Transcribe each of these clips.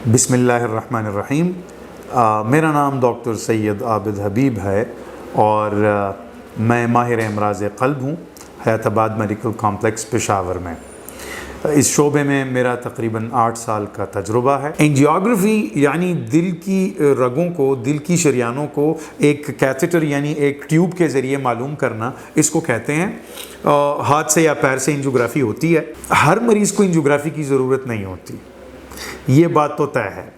بسم اللہ الرحمن الرحیم۔ میرا نام ڈاکٹر سید عابد حبیب ہے اور میں ماہر امراض قلب ہوں حیات آباد میڈیکل کمپلیکس پشاور میں۔ اس شعبے میں میرا تقریباً 8 سال کا تجربہ ہے۔ اینجیوگرافی یعنی دل کی رگوں کو، دل کی شریانوں کو ایک کیتھیٹر یعنی ایک ٹیوب کے ذریعے معلوم کرنا، اس کو کہتے ہیں۔ ہاتھ سے یا پیر سے اینجیوگرافی ہوتی ہے۔ ہر مریض کو اینجیوگرافی کی ضرورت نہیں ہوتی، یہ بات تو طے ہے۔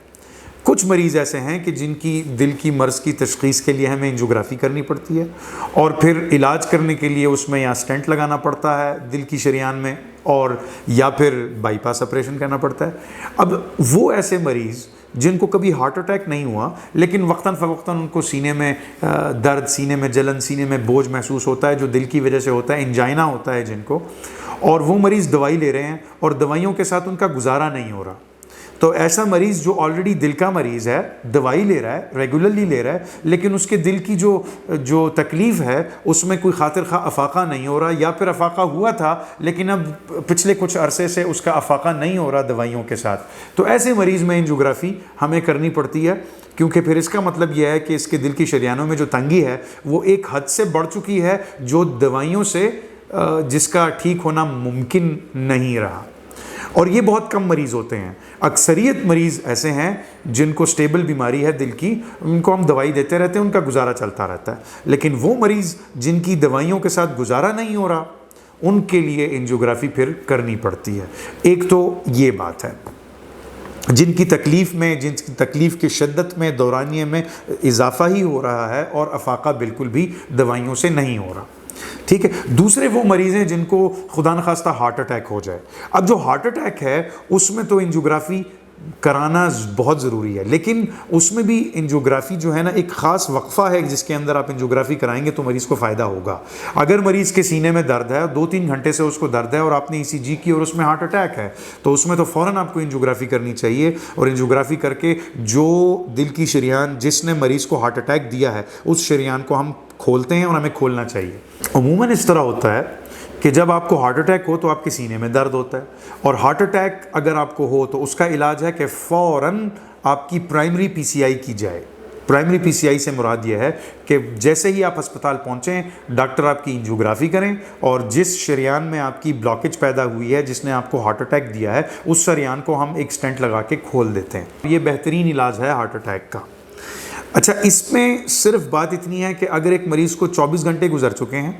کچھ مریض ایسے ہیں کہ جن کی دل کی مرض کی تشخیص کے لیے ہمیں اینجیوگرافی کرنی پڑتی ہے اور پھر علاج کرنے کے لیے اس میں یا سٹینٹ لگانا پڑتا ہے دل کی شریان میں، اور یا پھر بائی پاس آپریشن کرنا پڑتا ہے۔ اب وہ ایسے مریض جن کو کبھی ہارٹ اٹیک نہیں ہوا لیکن وقتاً فوقتاً ان کو سینے میں درد، سینے میں جلن، سینے میں بوجھ محسوس ہوتا ہے جو دل کی وجہ سے ہوتا ہے، انجائنا ہوتا ہے جن کو، اور وہ مریض دوائی لے رہے ہیں اور دوائیوں کے ساتھ ان کا گزارا نہیں ہو رہا، تو ایسا مریض جو آلریڈی دل کا مریض ہے، دوائی لے رہا ہے، ریگولرلی لے رہا ہے، لیکن اس کے دل کی جو تکلیف ہے اس میں کوئی خاطر خواہ افاقہ نہیں ہو رہا، یا پھر افاقہ ہوا تھا لیکن اب پچھلے کچھ عرصے سے اس کا افاقہ نہیں ہو رہا دوائیوں کے ساتھ، تو ایسے مریض میں اینجیوگرافی ہمیں کرنی پڑتی ہے، کیونکہ پھر اس کا مطلب یہ ہے کہ اس کے دل کی شریانوں میں جو تنگی ہے وہ ایک حد سے بڑھ چکی ہے جو دوائیوں سے جس کا ٹھیک ہونا ممکن نہیں رہا۔ اور یہ بہت کم مریض ہوتے ہیں۔ اکثریت مریض ایسے ہیں جن کو سٹیبل بیماری ہے دل کی، ان کو ہم دوائی دیتے رہتے ہیں، ان کا گزارا چلتا رہتا ہے، لیکن وہ مریض جن کی دوائیوں کے ساتھ گزارا نہیں ہو رہا ان کے لیے اینجیوگرافی پھر کرنی پڑتی ہے۔ ایک تو یہ بات ہے، جن کی تکلیف کی شدت میں، دورانیے میں اضافہ ہی ہو رہا ہے اور افاقہ بالکل بھی دوائیوں سے نہیں ہو رہا، ٹھیک ہے۔ دوسرے وہ مریض ہیں جن کو خدا نخواستہ ہارٹ اٹیک ہو جائے۔ اب جو ہارٹ اٹیک ہے اس میں تو اینجیوگرافی کرانا بہت ضروری ہے، لیکن اس میں بھی اینجیوگرافی جو ہے نا ایک خاص وقفہ ہے جس کے اندر آپ اینجیوگرافی کرائیں گے تو مریض کو فائدہ ہوگا۔ اگر مریض کے سینے میں درد ہے، 2-3 گھنٹے سے اس کو درد ہے اور آپ نے ECG کی اور اس میں ہارٹ اٹیک ہے، تو اس میں تو فوراً آپ کو اینجیوگرافی کرنی چاہیے، اور اینجیوگرافی کر کے جو دل کی شریان جس نے مریض کو ہارٹ اٹیک دیا ہے اس شریان کو ہم کھولتے ہیں اور ہمیں کھولنا چاہیے۔ عموماً اس طرح ہوتا ہے کہ جب آپ کو ہارٹ اٹیک ہو تو آپ کے سینے میں درد ہوتا ہے، اور ہارٹ اٹیک اگر آپ کو ہو تو اس کا علاج ہے کہ فوراً آپ کی پرائمری PCI کی جائے۔ پرائمری PCI سے مراد یہ ہے کہ جیسے ہی آپ ہسپتال پہنچیں ڈاکٹر آپ کی اینجیوگرافی کریں اور جس شریان میں آپ کی بلاکیج پیدا ہوئی ہے، جس نے آپ کو ہارٹ اٹیک دیا ہے، اس شریان کو ہم ایک سٹینٹ لگا کے کھول دیتے ہیں۔ یہ بہترین علاج ہے ہارٹ اٹیک کا۔ اچھا، اس میں صرف بات اتنی ہے کہ اگر ایک مریض کو 24 گھنٹے گزر چکے ہیں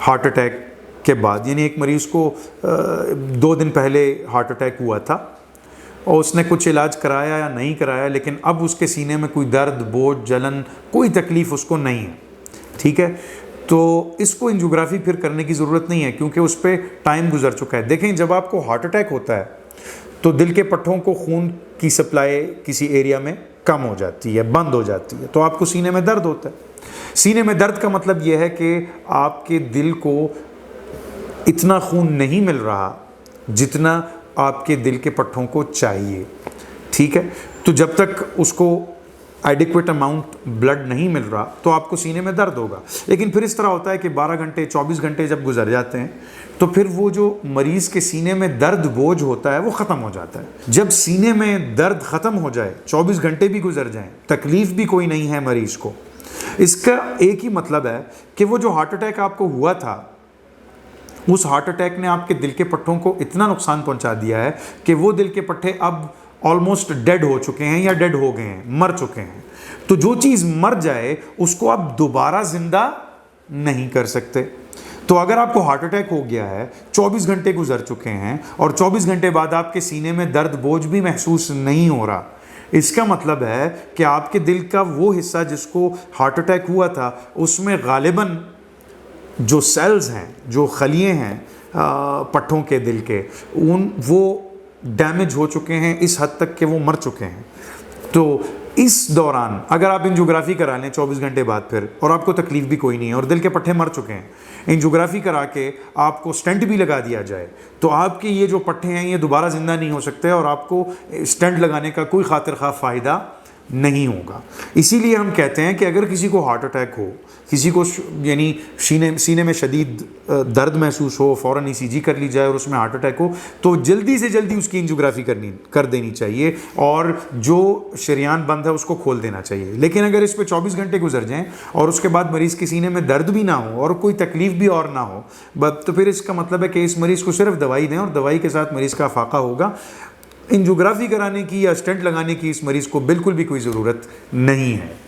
ہارٹ اٹیک کے بعد، یعنی ایک مریض کو 2 دن پہلے ہارٹ اٹیک ہوا تھا اور اس نے کچھ علاج کرایا یا نہیں کرایا، لیکن اب اس کے سینے میں کوئی درد، بوجھ، جلن، کوئی تکلیف اس کو نہیں ہے، ٹھیک ہے، تو اس کو اینجیوگرافی پھر کرنے کی ضرورت نہیں ہے کیونکہ اس پہ ٹائم گزر چکا ہے۔ دیکھیں، جب آپ کو ہارٹ اٹیک ہوتا ہے تو دل کے پٹھوں کو خون کی سپلائی کسی ایریا میں کم ہو جاتی ہے، بند ہو جاتی ہے، تو آپ کو سینے میں درد ہوتا ہے۔ سینے میں درد کا مطلب یہ ہے کہ آپ کے دل کو اتنا خون نہیں مل رہا جتنا آپ کے دل کے پٹھوں کو چاہیے، ٹھیک ہے، تو جب تک اس کو ایڈیکویٹ اماؤنٹ بلڈ نہیں مل رہا تو آپ کو سینے میں درد ہوگا۔ لیکن پھر اس طرح ہوتا ہے کہ 12 گھنٹے، 24 گھنٹے جب گزر جاتے ہیں تو پھر وہ جو مریض کے سینے میں درد، بوجھ ہوتا ہے وہ ختم ہو جاتا ہے۔ جب سینے میں درد ختم ہو جائے، 24 گھنٹے بھی گزر جائیں، تکلیف بھی کوئی نہیں ہے مریض کو، اس کا ایک ہی مطلب ہے کہ وہ جو ہارٹ اٹیک آپ کو ہوا تھا اس ہارٹ اٹیک نے آپ کے دل کے پٹھوں کو اتنا نقصان پہنچا دیا ہے کہ وہ دل کے پٹھے اب آلموسٹ ڈیڈ ہو چکے ہیں یا ڈیڈ ہو گئے ہیں، مر چکے ہیں۔ تو جو چیز مر جائے اس کو آپ دوبارہ زندہ نہیں کر سکتے۔ تو اگر آپ کو ہارٹ اٹیک ہو گیا ہے، 24 گھنٹے گزر چکے ہیں اور 24 گھنٹے بعد آپ کے سینے میں درد، بوجھ بھی محسوس نہیں ہو رہا، اس کا مطلب ہے کہ آپ کے دل کا وہ حصہ جس کو ہارٹ اٹیک ہوا تھا اس میں غالباً جو سیلز ہیں، جو خلیے ہیں پٹھوں کے دل کے، وہ ڈیمیج ہو چکے ہیں اس حد تک کہ وہ مر چکے ہیں۔ تو اس دوران اگر آپ اینجیوگرافی کرا لیں 24 گھنٹے بعد پھر، اور آپ کو تکلیف بھی کوئی نہیں ہے اور دل کے پٹھے مر چکے ہیں، اینجیوگرافی کرا کے آپ کو سٹینٹ بھی لگا دیا جائے تو آپ کے یہ جو پٹھے ہیں یہ دوبارہ زندہ نہیں ہو سکتے اور آپ کو سٹینٹ لگانے کا کوئی خاطر خواہ فائدہ نہیں ہوگا. اسی لیے ہم کہتے ہیں کہ اگر کسی کو ہارٹ اٹیک ہو, کسی کو یعنی سینے میں شدید درد محسوس ہو, فوراً ECG کر لی جائے اور اس میں ہارٹ اٹیک ہو تو جلدی سے جلدی اس کی انجیوگرافی کر دینی چاہیے اور جو شریان بند ہے اس کو کھول دینا چاہیے. لیکن اگر اس پہ 24 گھنٹے گزر جائیں اور اس کے بعد مریض کے سینے میں درد بھی نہ ہو اور کوئی تکلیف بھی اور نہ ہو, تو پھر اس کا مطلب ہے کہ اس مریض کو صرف دوائی دیں اور دوائی کے ساتھ مریض کا افاقہ ہوگا. انجیوگرافی کرانے کی یا اسٹنٹ لگانے کی اس مریض کو بالکل بھی کوئی ضرورت نہیں ہے.